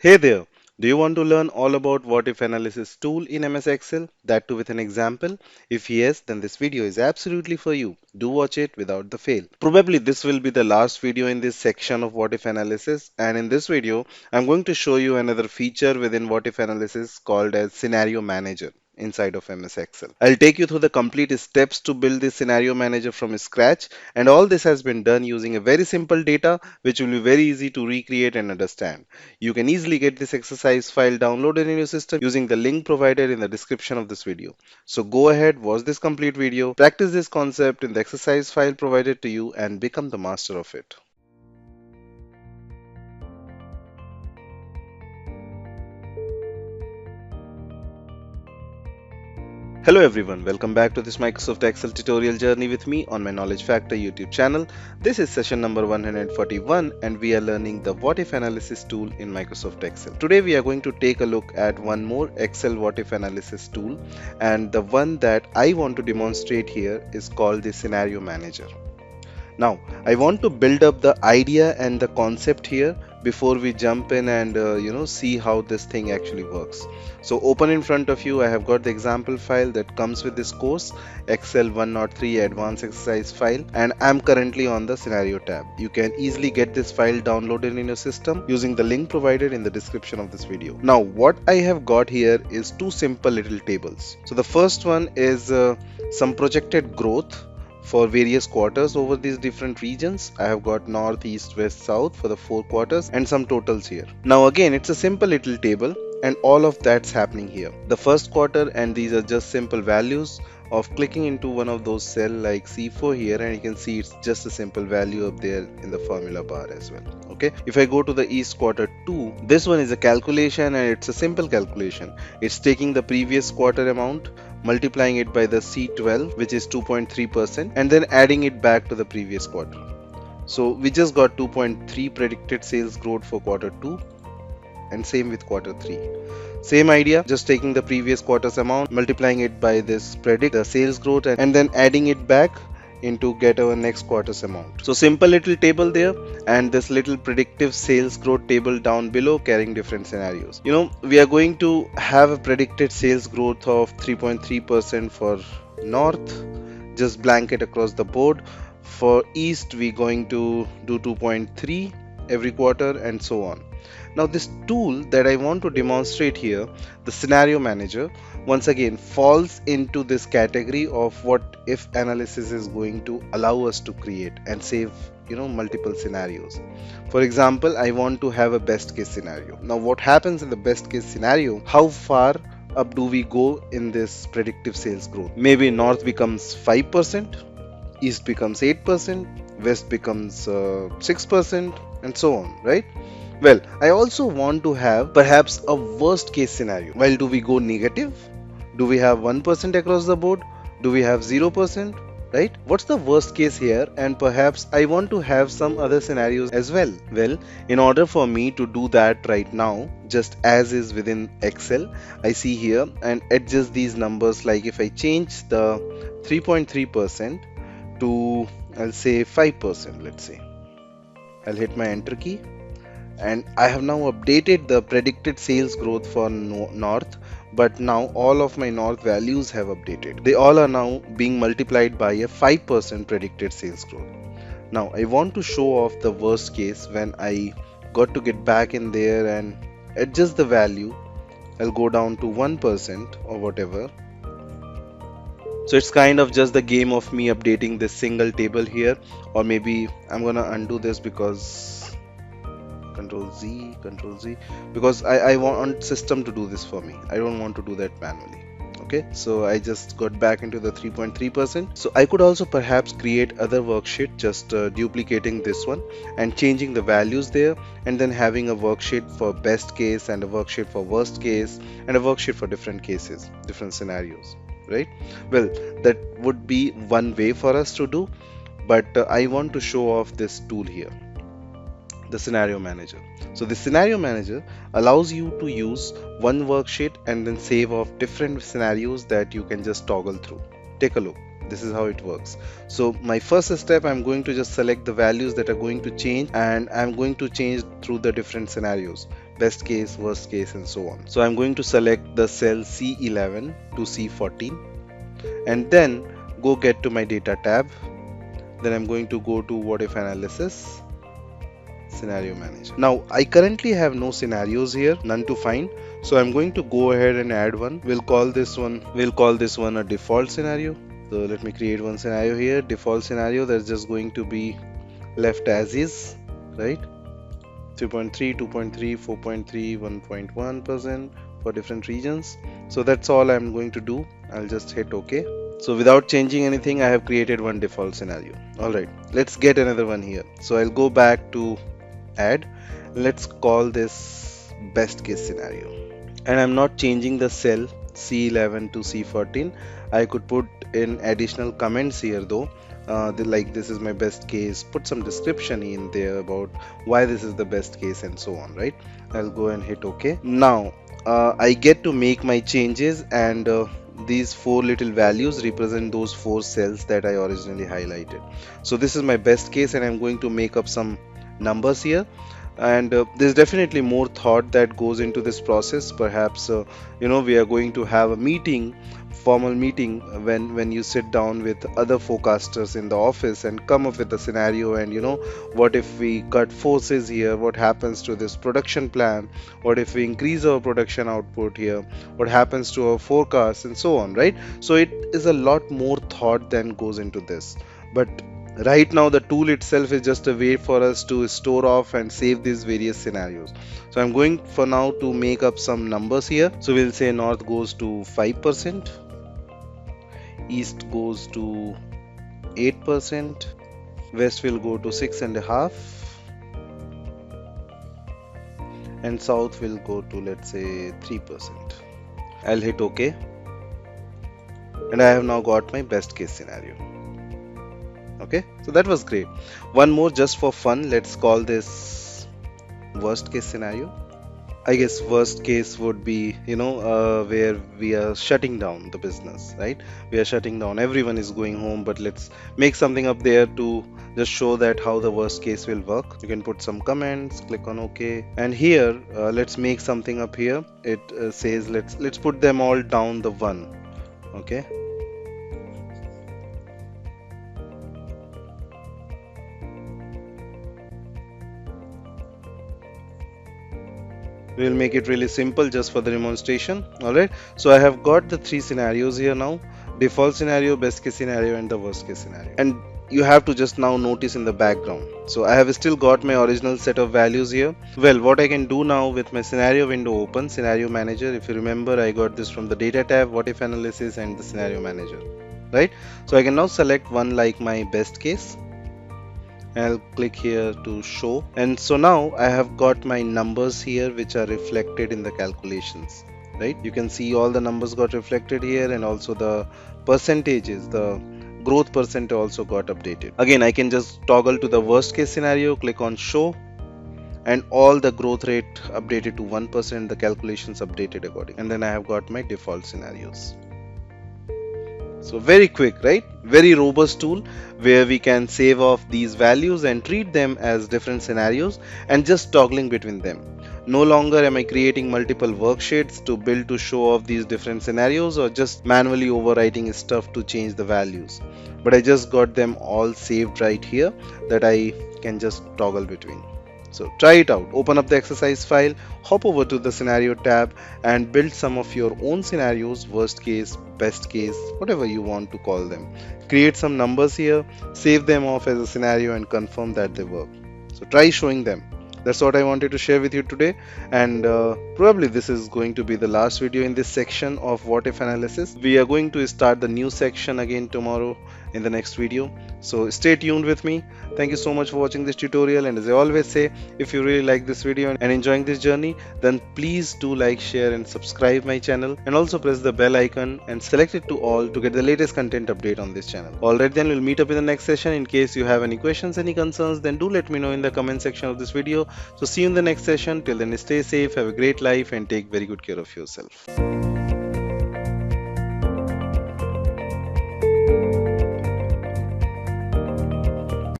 Hey there! Do you want to learn all about what if analysis tool in MS Excel? That too with an example? If yes, then this video is absolutely for you. Do watch it without the fail. Probably this will be the last video in this section of what if analysis, and in this video I'm going to show you another feature within what if analysis called as scenario manager inside of MS Excel. I'll take you through the complete steps to build this scenario manager from scratch, and all this has been done using a very simple data which will be very easy to recreate and understand. You can easily get this exercise file downloaded in your system using the link provided in the description of this video. So go ahead, watch this complete video, practice this concept in the exercise file provided to you, and become the master of it. Hello everyone, welcome back to this Microsoft Excel tutorial journey with me on my Knowledge Factor YouTube channel. This is session number 141 and we are learning the what if analysis tool in Microsoft Excel. Today we are going to take a look at one more Excel what if analysis tool, and the one that I want to demonstrate here is called the scenario manager. Now, I want to build up the idea and the concept here before we jump in and see how this thing actually works. So open in front of you, I have got the example file that comes with this course, Excel 103 Advanced Exercise file, and I'm currently on the scenario tab. You can easily get this file downloaded in your system using the link provided in the description of this video. Now, what I have got here is two simple little tables. So the first one is some projected growth for various quarters over these different regions. I have got north, east, west, south for the 4 quarters and some totals here. Now again, it's a simple little table and all of that's happening here. The first quarter, and these are just simple values of clicking into one of those cell like C4 here, and you can see it's just a simple value up there in the formula bar as well. Okay, if I go to the east quarter 2, this one is a calculation and it's a simple calculation. It's taking the previous quarter amount, multiplying it by the C12, which is 2.3%, and then adding it back to the previous quarter. So we just got 2.3 predicted sales growth for quarter 2, and same with quarter 3. Same idea, just taking the previous quarter's amount, multiplying it by this predict the sales growth, and then adding it back into get our next quarter's amount. So simple little table there, and this little predictive sales growth table down below carrying different scenarios. We are going to have a predicted sales growth of 3.3% for north, just blanket across the board. For east, we're going to do 2.3 every quarter and so on. Now this tool that I want to demonstrate here, the scenario manager, once again falls into this category of what if analysis is going to allow us to create and save multiple scenarios. For example, I want to have a best case scenario. Now what happens in the best case scenario? How far up do we go in this predictive sales growth? Maybe north becomes 5%, east becomes 8%, west becomes 6%, and so on, right? Well, I also want to have perhaps a worst case scenario. Well, do we go negative? Do we have 1% across the board? Do we have 0%? Right? What's the worst case here? And perhaps I want to have some other scenarios as well. Well, in order for me to do that right now, just as is within Excel, I see here and adjust these numbers. Like if I change the 3.3% to, I'll say 5%, let's say. I'll hit my enter key. And I have now updated the predicted sales growth for north, but now all of my north values have updated. They all are now being multiplied by a 5% predicted sales growth. Now I want to show off the worst case when I got to get back in there and adjust the value. I'll go down to 1% or whatever. So it's kind of just the game of me updating this single table here, or maybe I'm gonna undo this because Control Z, because I want system to do this for me. I don't want to do that manually. Okay, so I just got back into the 3.3%. So I could also perhaps create other worksheet, just duplicating this one and changing the values there, and then having a worksheet for best case and a worksheet for worst case and a worksheet for different cases, different scenarios, right? Well, that would be one way for us to do, but I want to show off this tool here, the scenario manager. So the scenario manager allows you to use one worksheet and then save off different scenarios that you can just toggle through. Take a look. This is how it works. So my first step, I'm going to just select the values that are going to change, and I'm going to change through the different scenarios. best case, worst case, and so on. So I'm going to select the cell C11 to C14 and then go get to my data tab. Then I'm going to go to what if analysis, scenario manager. Now I currently have no scenarios here, none to find. So I'm going to go ahead and add one. We'll call this one a default scenario. So let me create one scenario here, default scenario that's just going to be left as is, right? 3.3, 2.3, 4.3, 1.1% for different regions. So that's all I'm going to do. I'll just hit OK. So without changing anything, I have created one default scenario. Alright, let's get another one here. So I'll go back to add. Let's call this best case scenario. And I'm not changing the cell C11 to C14. I could put in additional comments here though. Like this is my best case, put some description in there about why this is the best case and so on, right? I'll go and hit OK. Now I get to make my changes, and these four little values represent those four cells that I originally highlighted. So this is my best case, and I'm going to make up some numbers here. And there's definitely more thought that goes into this process. Perhaps we are going to have a meeting, formal meeting, when you sit down with other forecasters in the office and come up with a scenario, and what if we cut forces here, what happens to this production plan, what if we increase our production output here, what happens to our forecast, and so on, right? So it is a lot more thought than goes into this. But right now the tool itself is just a way for us to store off and save these various scenarios. So I'm going for now to make up some numbers here. So we'll say north goes to 5%, east goes to 8%, west will go to 6.5%, and south will go to, let's say, 3%. I'll hit OK, and I have now got my best case scenario. Okay, so that was great. One more just for fun, let's call this worst case scenario. I guess worst case would be where we are shutting down the business, right? We are shutting down, everyone is going home, but let's make something up there to just show that how the worst case will work. You can put some comments, click on OK, and here let's make something up here. It says let's put them all down the one. Okay, we'll make it really simple just for the demonstration. Alright, so I have got the three scenarios here now: default scenario, best case scenario, and the worst case scenario. And you have to just now notice in the background, so I have still got my original set of values here. Well, what I can do now with my scenario window open, scenario manager, if you remember, I got this from the data tab, what if analysis, and the scenario manager, right? So I can now select one like my best case. I'll click here to show, and so now I have got my numbers here which are reflected in the calculations, right? You can see all the numbers got reflected here, and also the percentages, the growth percent also got updated. Again, I can just toggle to the worst case scenario, click on show, and all the growth rate updated to 1%, the calculations updated accordingly, and then I have got my default scenarios. So very quick, right? Very robust tool where we can save off these values and treat them as different scenarios and just toggling between them. No longer am I creating multiple worksheets to build to show off these different scenarios or just manually overwriting stuff to change the values. But I just got them all saved right here that I can just toggle between. So try it out. Open up the exercise file, hop over to the scenario tab, and build some of your own scenarios, worst case, best case, whatever you want to call them. Create some numbers here, save them off as a scenario, and confirm that they work. So try showing them. That's what I wanted to share with you today, and probably this is going to be the last video in this section of what if analysis. We are going to start the new section again tomorrow in the next video, so stay tuned with me. Thank you so much for watching this tutorial, and as I always say, if you really like this video and enjoying this journey, then please do like, share, and subscribe my channel, and also press the bell icon and select it to all to get the latest content update on this channel. Alright, then we'll meet up in the next session. In case you have any questions, any concerns, then do let me know in the comment section of this video. So see you in the next session. Till then, stay safe, have a great life, and take very good care of yourself.